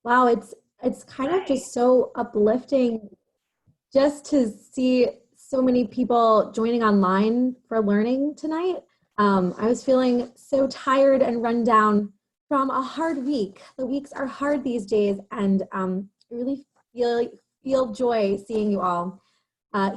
Wow, it's kind of Right. just so uplifting just to see so many people joining online for learning tonight. I was feeling so tired and run down from a hard week. The weeks are hard these days, and I really feel joy seeing you all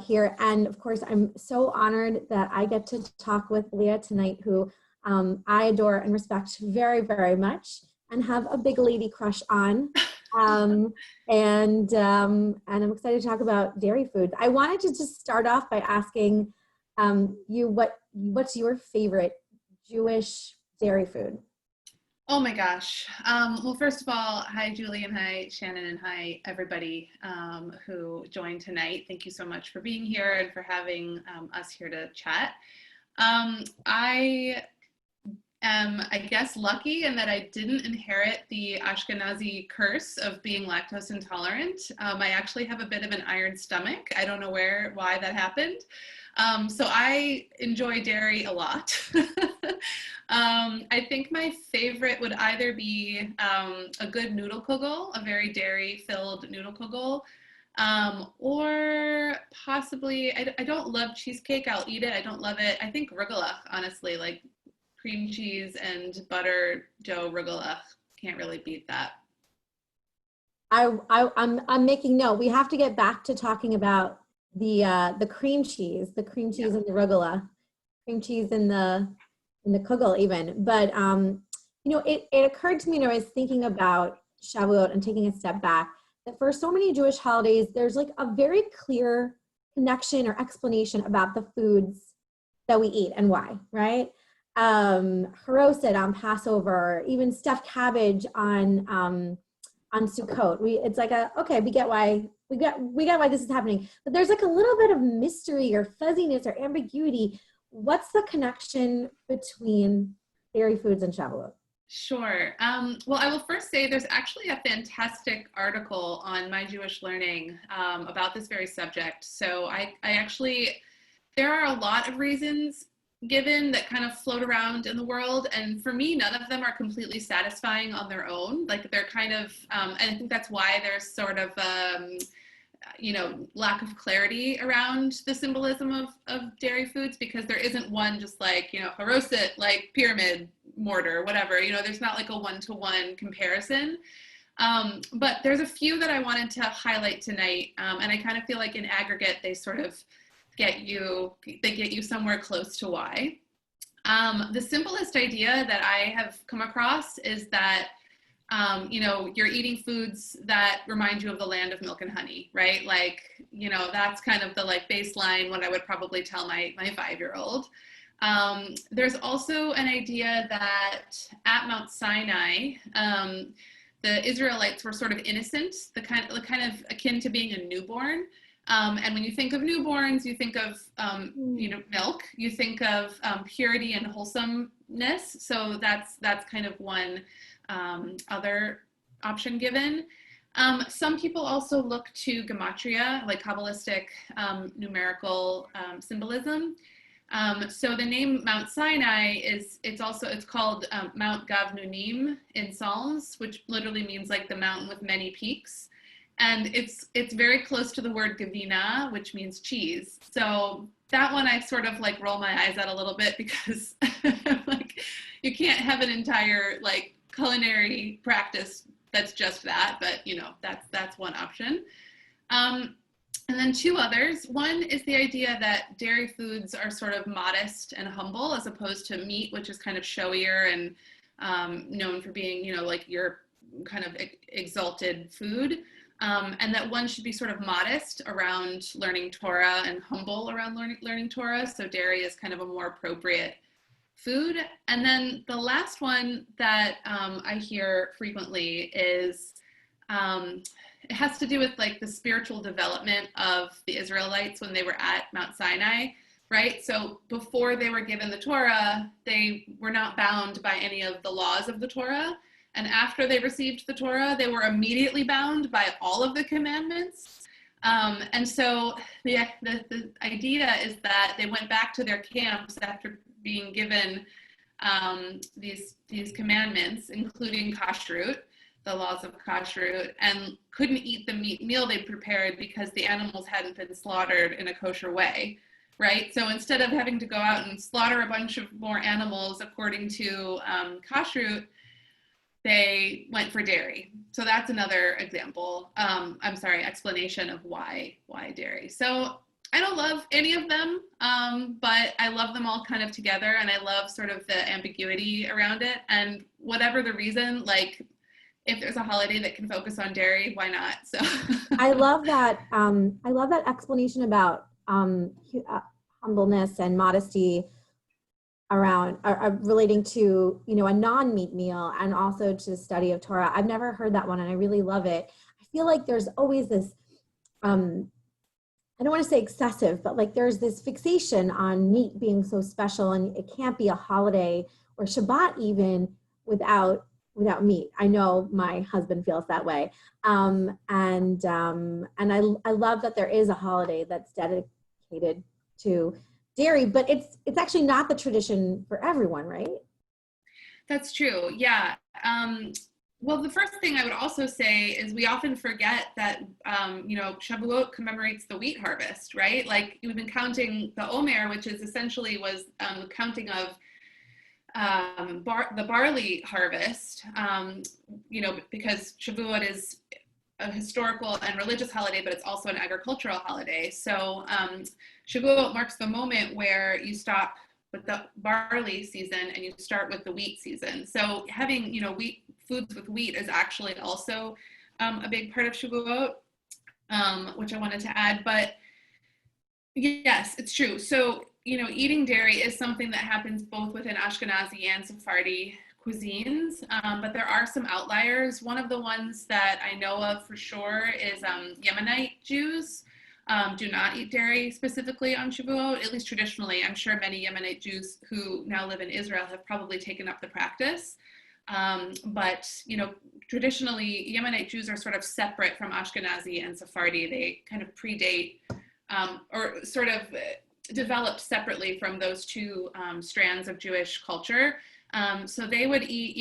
here. And of course, I'm so honored that I get to talk with Leah tonight, who I adore and respect very, very much, and have a big lady crush on. Um, and I'm excited to talk about dairy foods. I wanted to just start off by asking you what's your favorite Jewish dairy food? Oh my gosh. Well, first of all, hi, Julie, and hi, Shannon, and hi, everybody who joined tonight. Thank you so much for being here and for having us here to chat. I am, I guess, lucky in that I didn't inherit the Ashkenazi curse of being lactose intolerant. I actually have a bit of an iron stomach. I don't know why that happened. So I enjoy dairy a lot. I think my favorite would either be a good noodle kugel, a very dairy-filled noodle kugel, or possibly, I don't love cheesecake. I'll eat it. I don't love it. I think rugelach, honestly, like cream cheese and butter dough rugelach. Can't really beat that. I'm making note. We have to get back to talking about the the cream Yeah. cheese and the arugula, cream cheese and the kugel even. But it occurred to me when I was thinking about Shavuot and taking a step back that for so many Jewish holidays, there's like a very clear connection or explanation about the foods that we eat and why, right? Haroset on Passover, even stuffed cabbage on Sukkot. It's like okay, we get why this is happening. But there's like a little bit of mystery or fuzziness or ambiguity. What's the connection between dairy foods and Shavuot? Sure. Well, I will first say there's actually a fantastic article on My Jewish Learning about this very subject. So I actually, there are a lot of reasons given that kind of float around in the world. And for me, none of them are completely satisfying on their own. Like they're kind of, and I think that's why there's sort of, lack of clarity around the symbolism of dairy foods because there isn't one just like, haroset, like pyramid mortar, whatever, there's not like a one-to-one comparison. But there's a few that I wanted to highlight tonight. And I kind of feel like in aggregate, they sort of they get you somewhere close to why. The simplest idea that I have come across is that you're eating foods that remind you of the land of milk and honey, right? Like, that's kind of the like baseline what I would probably tell my 5-year-old. There's also an idea that at Mount Sinai, the Israelites were sort of innocent, the kind of akin to being a newborn. And when you think of newborns, you think of milk. You think of purity and wholesomeness. So that's kind of one other option given. Some people also look to gematria, like Kabbalistic numerical symbolism. So the name Mount Sinai it's called Mount Gavnunim in Psalms, which literally means like the mountain with many peaks. And it's very close to the word gavina, which means cheese. So that one I sort of like roll my eyes at a little bit because like you can't have an entire like culinary practice that's just that, but that's one option. And then two others. One is the idea that dairy foods are sort of modest and humble as opposed to meat, which is kind of showier and known for being, like your kind of exalted food. And that one should be sort of modest around learning Torah and humble around learning Torah. So dairy is kind of a more appropriate food. And then the last one that I hear frequently is it has to do with like the spiritual development of the Israelites when they were at Mount Sinai, right? So before they were given the Torah, they were not bound by any of the laws of the Torah. And after they received the Torah, they were immediately bound by all of the commandments. And so the idea is that they went back to their camps after being given these commandments, including kashrut, the laws of kashrut and couldn't eat the meal they prepared because the animals hadn't been slaughtered in a kosher way, right? So instead of having to go out and slaughter a bunch of more animals according to kashrut, they went for dairy. So that's another example. Explanation of why dairy. So I don't love any of them, but I love them all kind of together, and I love sort of the ambiguity around it. And whatever the reason, like if there's a holiday that can focus on dairy, why not? So I love that. I love that explanation about humbleness and modesty around relating to, you know, a non-meat meal and also to the study of Torah. I've never heard that one, and I really love it. I feel like there's always this, I don't want to say excessive, but like there's this fixation on meat being so special, and it can't be a holiday or Shabbat even without meat. I know my husband feels that way. And I love that there is a holiday that's dedicated to dairy, but it's actually not the tradition for everyone, right? That's true. Yeah. Well, the first thing I would also say is we often forget that, Shavuot commemorates the wheat harvest, right? Like we've been counting the Omer, which is essentially was the counting of the barley harvest, because Shavuot is a historical and religious holiday, but it's also an agricultural holiday. So Shavuot marks the moment where you stop with the barley season and you start with the wheat season. So having, foods with wheat is actually also a big part of Shavuot, which I wanted to add. But yes, it's true. So, eating dairy is something that happens both within Ashkenazi and Sephardi cuisines, but there are some outliers. One of the ones that I know of for sure is Yemenite Jews do not eat dairy specifically on Shavuot, at least traditionally. I'm sure many Yemenite Jews who now live in Israel have probably taken up the practice. But traditionally, Yemenite Jews are sort of separate from Ashkenazi and Sephardi. They kind of predate or sort of developed separately from those two strands of Jewish culture. So they would eat,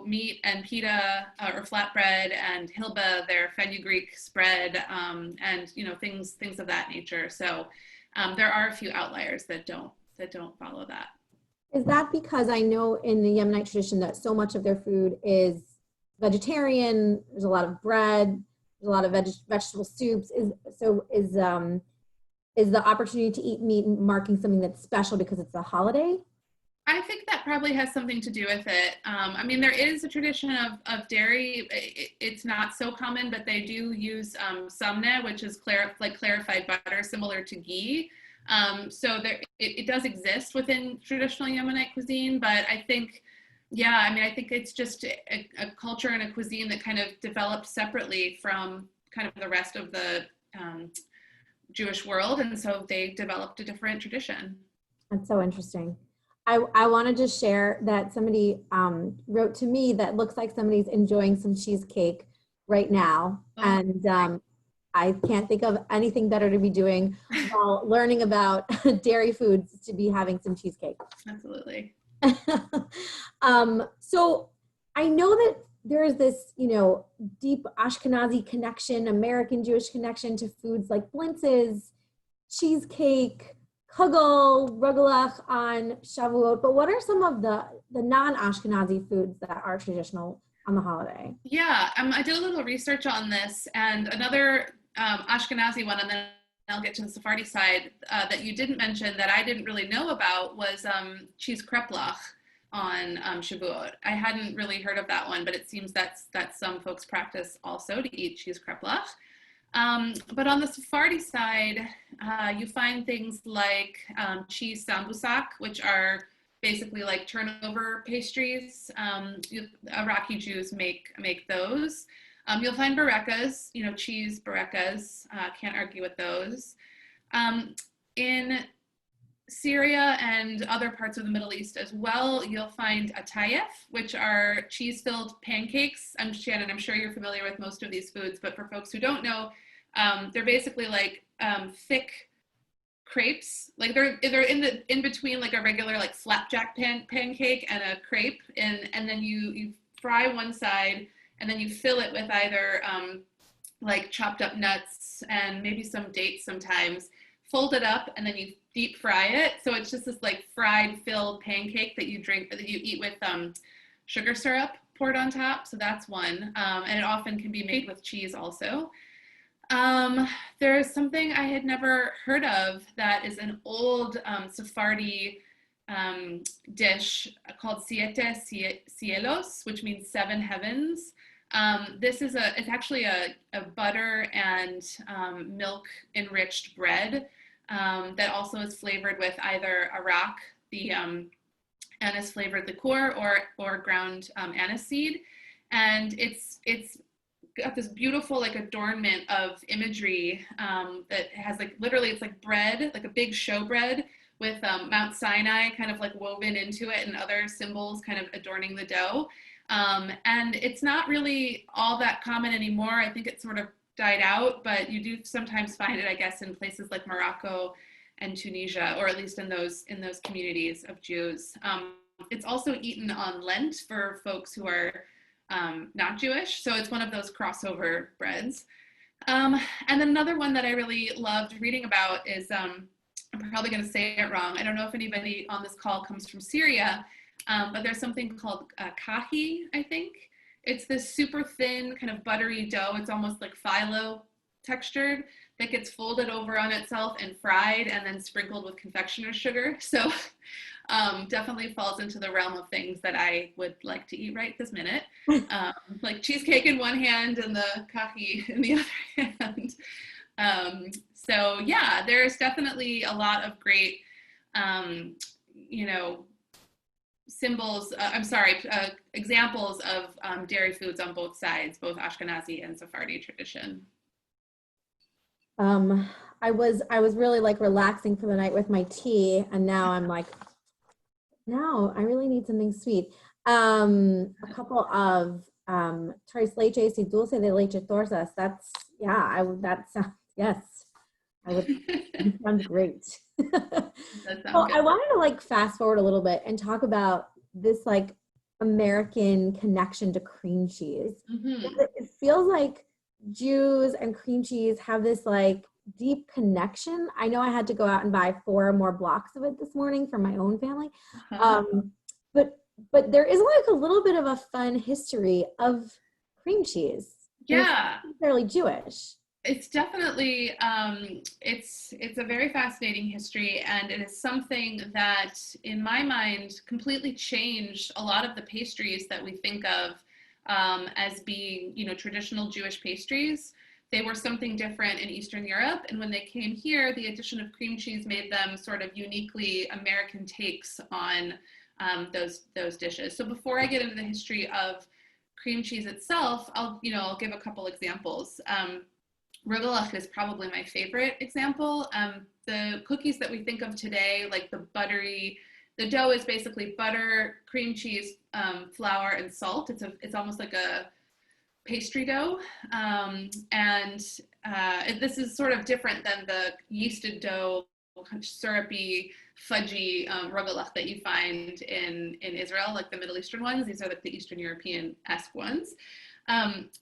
meat and pita or flatbread and hilba, their fenugreek spread, and things of that nature. So there are a few outliers that don't follow that. Is that because I know in the Yemenite tradition that so much of their food is vegetarian? There's a lot of bread, there's a lot of vegetable soups. Is the opportunity to eat meat marking something that's special because it's a holiday? I think that probably has something to do with it. There is a tradition of dairy. It's not so common, but they do use samne, which is clarified butter, similar to ghee. So it does exist within traditional Yemenite cuisine, but I think, I think it's just a culture and a cuisine that kind of developed separately from kind of the rest of the Jewish world, and so they developed a different tradition. That's so interesting. I wanted to share that somebody wrote to me that looks like somebody's enjoying some cheesecake right now. Oh. And I can't think of anything better to be doing while learning about dairy foods to be having some cheesecake. Absolutely. So I know that there is this, deep Ashkenazi connection, American Jewish connection to foods like Blintz's, cheesecake, kugel, rugelach on Shavuot, but what are some of the non-Ashkenazi foods that are traditional on the holiday? Yeah, I did a little research on this, and another Ashkenazi one, and then I'll get to the Sephardi side, that you didn't mention that I didn't really know about was cheese kreplach on Shavuot. I hadn't really heard of that one, but it seems that some folks practice also to eat cheese kreplach. But on the Sephardi side, you find things like cheese sambusak, which are basically like turnover pastries. Iraqi Jews make those. You'll find barekas, cheese barekas. Can't argue with those. In Syria and other parts of the Middle East as well, you'll find atayef, which are cheese-filled pancakes. Shannon, I'm sure you're familiar with most of these foods, but for folks who don't know, they're basically like thick crepes. Like they're in between like a regular like flapjack pancake and a crepe, and then you fry one side and then you fill it with either like chopped up nuts and maybe some dates sometimes, fold it up, and then you deep fry it. So it's just this like fried filled pancake that you eat with sugar syrup poured on top. So that's one. And it often can be made with cheese also. There's something I had never heard of that is an old Sephardi dish called Siete Cielos, which means seven heavens. It's actually a butter and milk enriched bread that also is flavored with either arak, the anise flavored liqueur, or ground anise seed, and it's got this beautiful like adornment of imagery that has like literally it's like bread, like a big show bread with Mount Sinai kind of like woven into it and other symbols kind of adorning the dough. And it's not really all that common anymore. I think it sort of died out, but you do sometimes find it, I guess, in places like Morocco and Tunisia, or at least in those communities of Jews. It's also eaten on Lent for folks who are not Jewish, so it's one of those crossover breads. And then another one that I really loved reading about is, I'm probably going to say it wrong. I don't know if anybody on this call comes from Syria, but there's something called kahi, I think. It's this super thin kind of buttery dough. It's almost like phyllo textured that gets folded over on itself and fried and then sprinkled with confectioner's sugar. So definitely falls into the realm of things that I would like to eat right this minute. Like cheesecake in one hand and the kahi in the other hand. So yeah, there's definitely a lot of great, examples of dairy foods on both sides, both Ashkenazi and Sephardi tradition. I was really like relaxing for the night with my tea, and now I'm like, no, I really need something sweet. A couple of tres leches y dulce de leche tortas. That sounds, yes, that sounds great. Well, I wanted to like fast forward a little bit and talk about this like American connection to cream cheese. Mm-hmm. It feels like Jews and cream cheese have this like deep connection. I know I had to go out and buy 4 more blocks of it this morning for my own family. But there is like a little bit of a fun history of cream cheese. Yeah. It's fairly Jewish. It's definitely, it's a very fascinating history, and it is something that, in my mind, completely changed a lot of the pastries that we think of as being, traditional Jewish pastries. They were something different in Eastern Europe, and when they came here, the addition of cream cheese made them sort of uniquely American takes on those dishes. So before I get into the history of cream cheese itself, I'll give a couple examples. Rugelach is probably my favorite example. The cookies that we think of today, like the dough is basically butter, cream cheese, flour, and salt. It's almost like a pastry dough. This is sort of different than the yeasted dough, kind of syrupy, fudgy rugelach that you find in Israel, like the Middle Eastern ones. These are like the Eastern European-esque ones.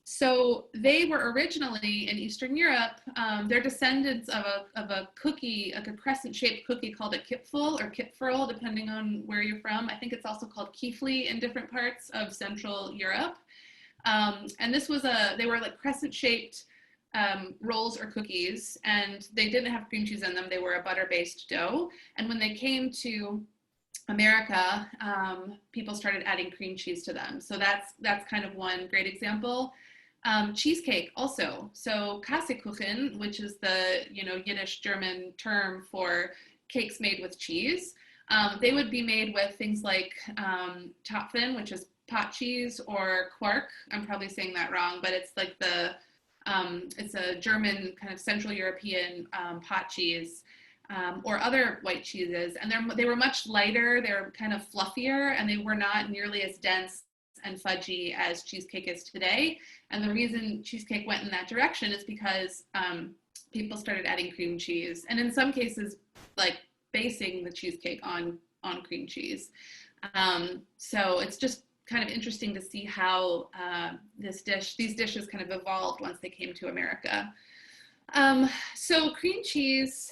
So they were originally in Eastern Europe. They're descendants of a cookie, like a crescent-shaped cookie called a kipfel or kipferl, depending on where you're from. I think it's also called kifli in different parts of Central Europe. And they were like crescent-shaped rolls or cookies, and they didn't have cream cheese in them. They were a butter-based dough. And when they came to America, people started adding cream cheese to them. So that's kind of one great example. Cheesecake also. So Käsekuchen, which is the Yiddish German term for cakes made with cheese. They would be made with things like Topfen, which is pot cheese, or Quark. I'm probably saying that wrong, but it's like it's a German kind of Central European pot cheese. Or other white cheeses, and they were much lighter, they were kind of fluffier, and they were not nearly as dense and fudgy as cheesecake is today. And the reason cheesecake went in that direction is because people started adding cream cheese, and in some cases, like basing the cheesecake on cream cheese. So it's just kind of interesting to see how these dishes kind of evolved once they came to America. So cream cheese,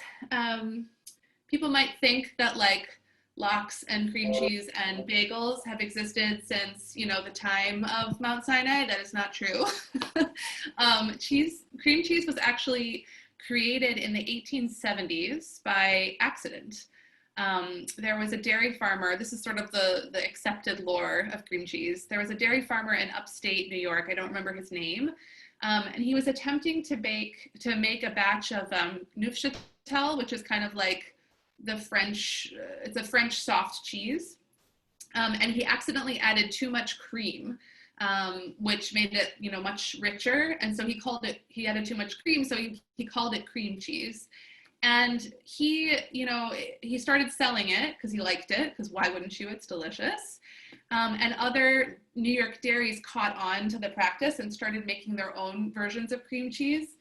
people might think that like lox and cream cheese and bagels have existed since, you know, the time of Mount Sinai. That is not true. Cream cheese was actually created in the 1870s by accident. There was a dairy farmer. This is sort of the accepted lore of cream cheese. There was a dairy farmer in upstate New York. I don't remember his name. And he was attempting to make a batch of neufchâtel, which is kind of like the French, it's a French soft cheese. And he accidentally added too much cream, which made it, you know, much richer. And so he added too much cream, so he called it cream cheese. And he, you know, he started selling it because he liked it, because why wouldn't you? It's delicious. And other New York dairies caught on to the practice and started making their own versions of cream cheese.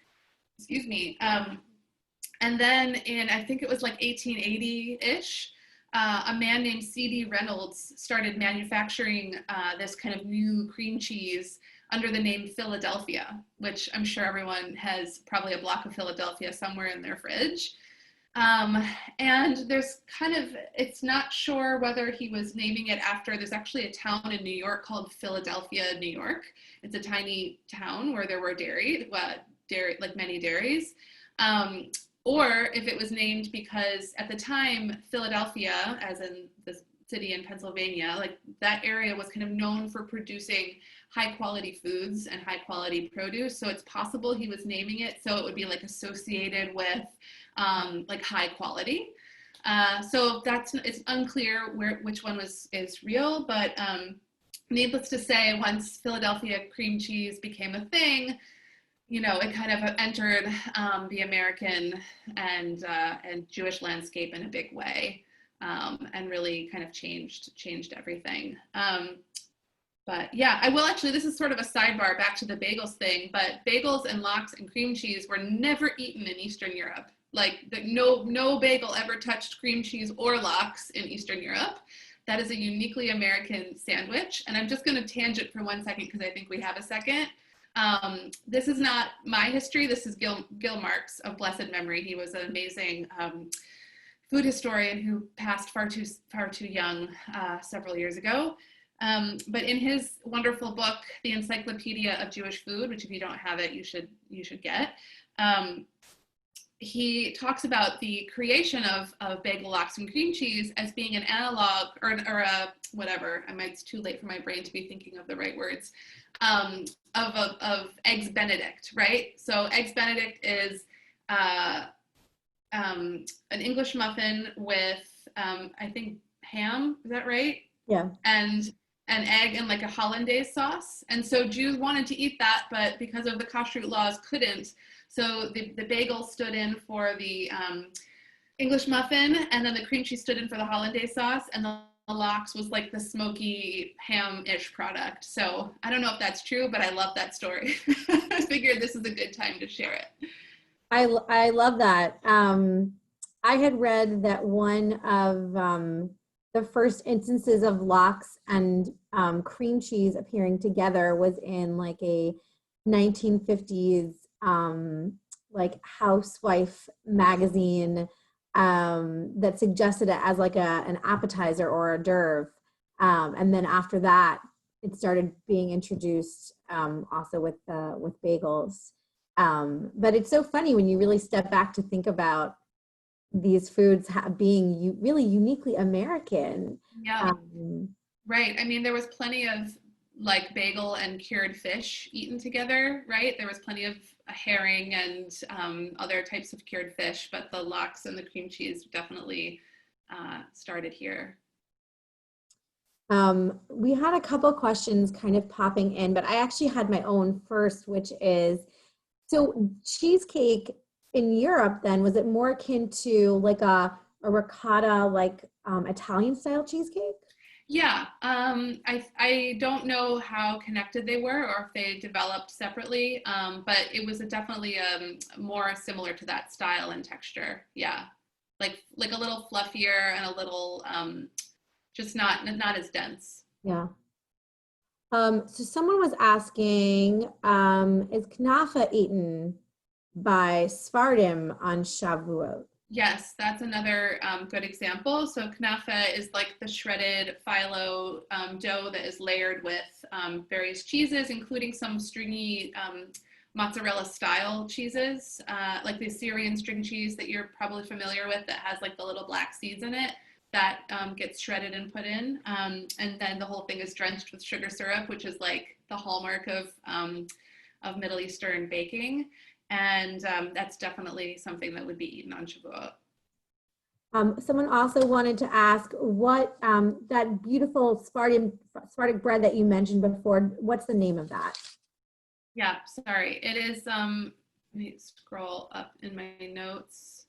Excuse me. And then in, I think it was like 1880-ish, a man named C.D. Reynolds started manufacturing this kind of new cream cheese under the name Philadelphia, which I'm sure everyone has probably a block of Philadelphia somewhere in their fridge. And there's kind of, it's not sure whether he was naming it after, there's actually a town in New York called Philadelphia, New York. It's a tiny town where there were like many dairies. Or if it was named because at the time, Philadelphia, as in the city in Pennsylvania, like that area was kind of known for producing high quality foods and high quality produce. So it's possible he was naming it so it would be like associated with like high quality. So it's unclear which one is real, but needless to say, once Philadelphia cream cheese became a thing, you know, it kind of entered the American and Jewish landscape in a big way, and really kind of changed everything. But yeah, I will actually, this is sort of a sidebar back to the bagels thing, but bagels and lox and cream cheese were never eaten in Eastern Europe. Like no bagel ever touched cream cheese or lox in Eastern Europe. That is a uniquely American sandwich. And I'm just going to tangent for 1 second because I think we have a second. This is not my history. This is Gil Marks of blessed memory. He was an amazing food historian who passed far too young several years ago. But in his wonderful book, The Encyclopedia of Jewish Food, which if you don't have it, you should get, he talks about the creation of bagel lox and cream cheese as being an analog or a whatever. It's too late for my brain to be thinking of the right words. Of Eggs Benedict, right? So Eggs Benedict is an English muffin with I think ham. Is that right? Yeah. And an egg and like a hollandaise sauce. And so Jews wanted to eat that, but because of the kashrut laws, couldn't. So the bagel stood in for the English muffin, and then the cream cheese stood in for the hollandaise sauce, and the lox was like the smoky ham-ish product. So I don't know if that's true, but I love that story. I figured this is a good time to share it. I love that. I had read that one of the first instances of lox and cream cheese appearing together was in like a 1950s like housewife magazine that suggested it as like an appetizer or hors d'oeuvre. And then after that, it started being introduced also with bagels. But it's so funny when you really step back to think about these foods being really uniquely American. Yeah, right. I mean, there was plenty of like bagel and cured fish eaten together, right? There was plenty of herring and other types of cured fish, but the lox and the cream cheese definitely started here. We had a couple questions kind of popping in, but I actually had my own first, which is, so cheesecake in Europe then, was it more akin to like a ricotta, like Italian style cheesecake? Yeah, I don't know how connected they were or if they developed separately, but it was definitely more similar to that style and texture. Yeah, like a little fluffier and a little just not as dense. Yeah. So someone was asking, is Kunafa eaten by Svardim on Shavuot? Yes, that's another good example. So Kunafa is like the shredded phyllo dough that is layered with various cheeses, including some stringy mozzarella style cheeses, like the Syrian string cheese that you're probably familiar with that has like the little black seeds in it that gets shredded and put in. And then the whole thing is drenched with sugar syrup, which is like the hallmark of Middle Eastern baking. And that's definitely something that would be eaten on Shavuot. Someone also wanted to ask what that beautiful Sephardic bread that you mentioned before, what's the name of that? Yeah, sorry. It is, let me scroll up in my notes.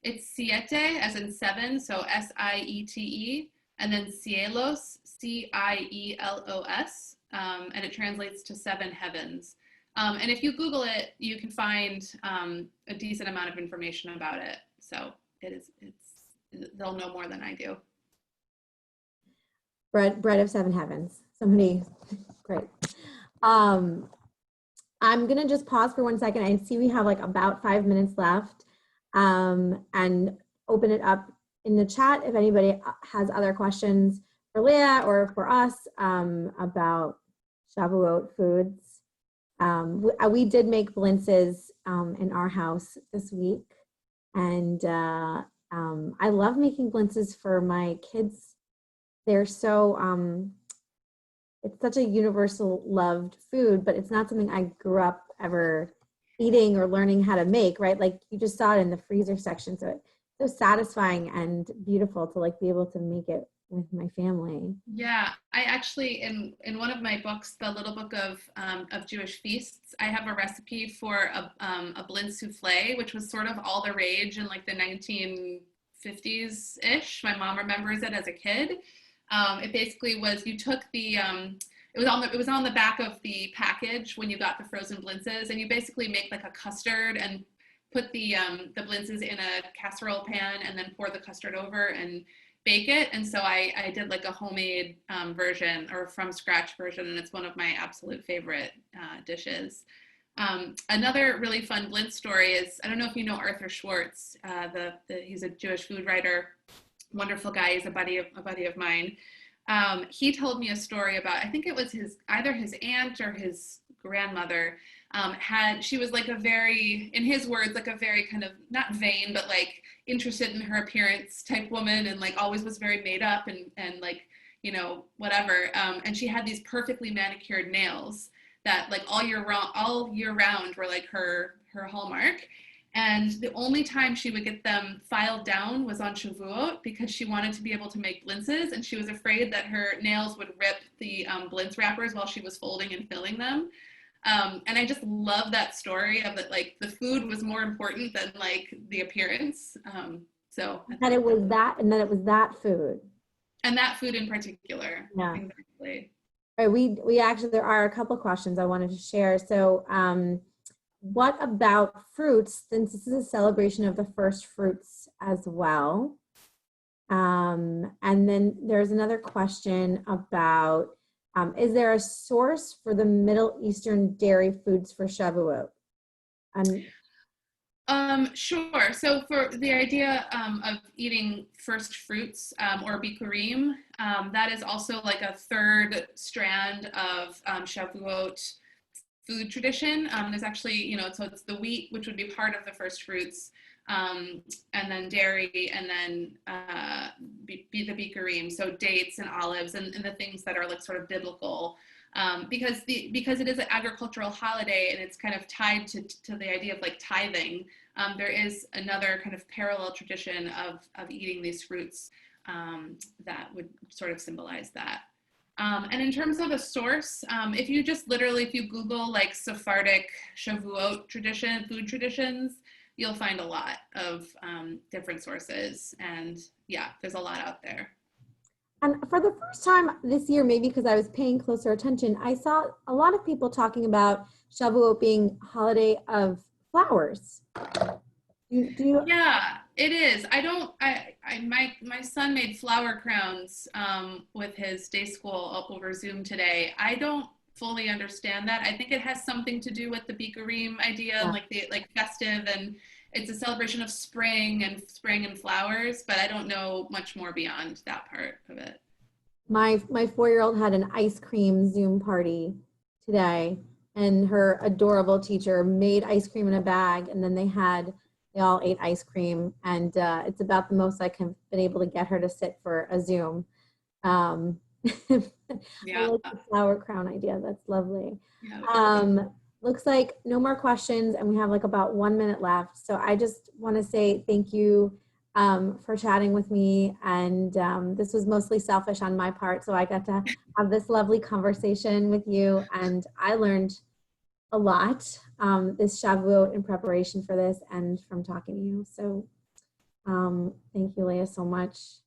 It's Siete, as in seven, so Siete, and then Cielos, Cielos, and it translates to seven heavens. And if you Google it, you can find a decent amount of information about it. So they'll know more than I do. Bread of seven heavens. Somebody, great. I'm gonna just pause for 1 second. I see we have like about 5 minutes left, and open it up in the chat if anybody has other questions for Leah or for us about Shavuot foods. We did make Blintzes in our house this week, and I love making Blintzes for my kids. They're so, it's such a universal loved food, but it's not something I grew up ever eating or learning how to make, right? Like you just saw it in the freezer section. So it's so satisfying and beautiful to like be able to make it with my family. Yeah, I actually, in one of my books, the little book of Jewish feasts, I have a recipe for a Blintz souffle, which was sort of all the rage in like the 1950s-ish. My mom remembers it as a kid. It basically was, you took the, it was on the back of the package when you got the frozen Blintzes, and you basically make like a custard and put the Blintzes in a casserole pan and then pour the custard over and bake it. And so I did like a homemade version or from scratch version, and it's one of my absolute favorite dishes. Another really fun Blintz story is, I don't know if you know Arthur Schwartz, he's a Jewish food writer, wonderful guy. He's a buddy of mine. He told me a story about, I think it was either his aunt or his grandmother she was like a very, in his words, like a very kind of not vain, but like interested in her appearance type woman, and like always was very made up and like, you know, whatever. And she had these perfectly manicured nails that like all year round were like her hallmark. And the only time she would get them filed down was on Shavuot, because she wanted to be able to make Blintzes, and she was afraid that her nails would rip the Blintz wrappers while she was folding and filling them. And I just love that story of that, like the food was more important than like the appearance. So that it was that, and that it was that food. And that food in particular. Yeah. Exactly. All right, we actually, there are a couple questions I wanted to share. So what about fruits, since this is a celebration of the first fruits as well? And then there's another question about, is there a source for the Middle Eastern dairy foods for Shavuot? Sure. So for the idea of eating first fruits or bikurim, that is also like a third strand of Shavuot food tradition. There's actually, you know, so it's the wheat, which would be part of the first fruits, and then dairy, and then be the bikurim, so dates and olives and the things that are like sort of biblical, because it is an agricultural holiday and it's kind of tied to the idea of like tithing. There is another kind of parallel tradition of eating these fruits that would sort of symbolize that. And in terms of a source, if you Google like Sephardic Shavuot food traditions, you'll find a lot of different sources. And yeah, there's a lot out there. And for the first time this year, maybe because I was paying closer attention, I saw a lot of people talking about Shavuot being a holiday of flowers. Do you? Yeah, It is. My son made flower crowns with his day school up over Zoom today. I don't fully understand that. I think it has something to do with the Bikurim idea and Yeah. like the like festive, and it's a celebration of spring and flowers, but I don't know much more beyond that part of it. My 4-year-old had an ice cream Zoom party today, and her adorable teacher made ice cream in a bag, and then they all ate ice cream, and it's about the most I can been able to get her to sit for a Zoom. Um, I Yeah. like the flower crown idea. That's lovely. Yeah. Looks like no more questions, and we have like about 1 minute left. So I just want to say thank you for chatting with me. And this was mostly selfish on my part. So I got to have this lovely conversation with you, and I learned a lot this Shavuot in preparation for this and from talking to you. So thank you, Leah, so much.